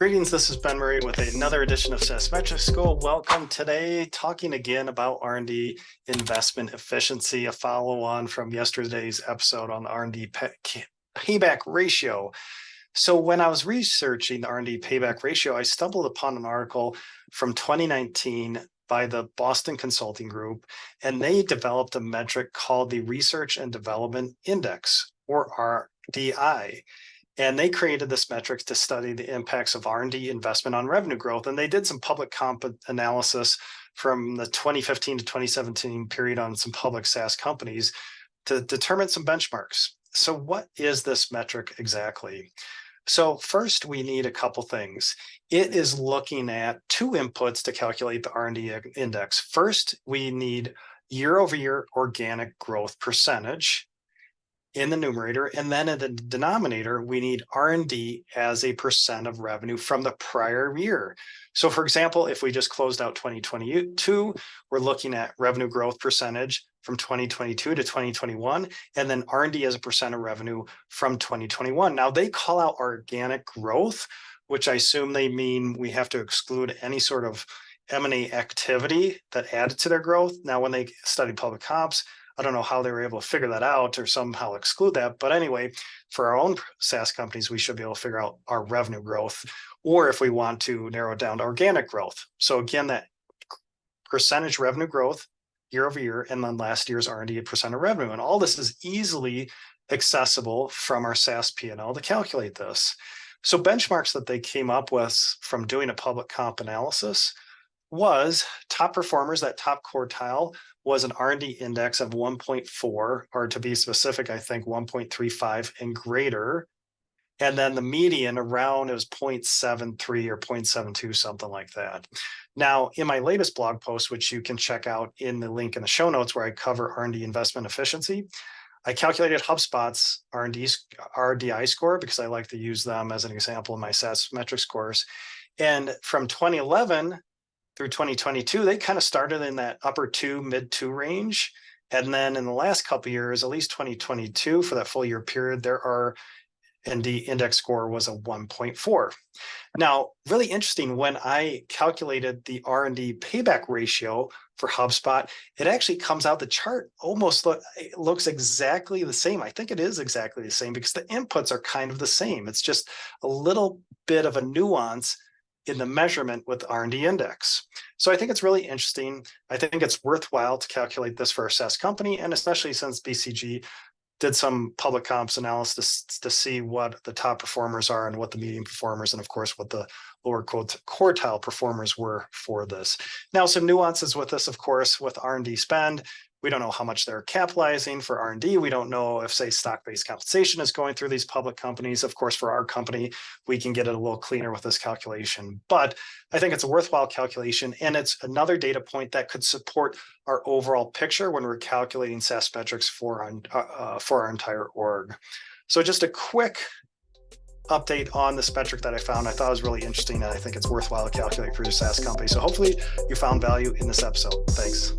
Greetings, this is Ben Murray with another edition of SaaS Metrics School. Welcome today, talking again about R&D investment efficiency, a follow-on from yesterday's episode on the R&D Payback Ratio. So when I was researching the R&D Payback Ratio, I stumbled upon an article from 2019 by the Boston Consulting Group, and they developed a metric called the Research and Development Index, or RDI. And they created this metric to study the impacts of R&D investment on revenue growth. And they did some public comp analysis from the 2015 to 2017 period on some public SaaS companies to determine some benchmarks. So what is this metric exactly? So first, we need a couple things. It is looking at two inputs to calculate the R&D index. First, we need year-over-year organic growth percentage in the numerator, and then in the denominator, we need R&D as a percent of revenue from the prior year. So for example, if we just closed out 2022, we're looking at revenue growth percentage from 2022 to 2021, and then R&D as a percent of revenue from 2021. Now they call out organic growth, which I assume they mean we have to exclude any sort of M&A activity that added to their growth. Now, when they study public comps, I don't know how they were able to figure that out or somehow exclude that. But anyway, for our own SaaS companies, we should be able to figure out our revenue growth, or if we want to narrow it down to organic growth. So again, that percentage revenue growth year over year, and then last year's R&D percent of revenue. And all this is easily accessible from our SaaS P&L to calculate this. So benchmarks that they came up with from doing a public comp analysis was top performers, that top quartile was an R&D index of 1.4, or to be specific, I think 1.35 and greater. And then the median around is 0.73 or 0.72, something like that. Now, in my latest blog post, which you can check out in the link in the show notes where I cover R&D investment efficiency, I calculated HubSpot's RDI score because I like to use them as an example in my SaaS metrics course. And from 2011 through 2022, they kind of started in that upper two, mid two range. And then in the last couple of years, at least 2022, for that full year period, their R&D index score was a 1.4. Now, really interesting, when I calculated the R&D payback ratio for HubSpot, it actually comes out, the chart almost looks exactly the same. I think it is exactly the same because the inputs are kind of the same. It's just a little bit of a nuance in the measurement with R&D index. So I think it's really interesting. I think it's worthwhile to calculate this for a SaaS company, and especially since BCG did some public comps analysis to see what the top performers are and what the median performers, and of course, what the lower quartile performers were for this. Now, some nuances with this, of course, with R&D spend. We don't know how much they're capitalizing for R&D. We don't know if, say, stock-based compensation is going through these public companies. Of course, for our company, we can get it a little cleaner with this calculation. But I think it's a worthwhile calculation, and it's another data point that could support our overall picture when we're calculating SaaS metrics for our entire org. So just a quick update on this metric that I found. I thought it was really interesting, and I think it's worthwhile to calculate for your SaaS company. So hopefully you found value in this episode. Thanks.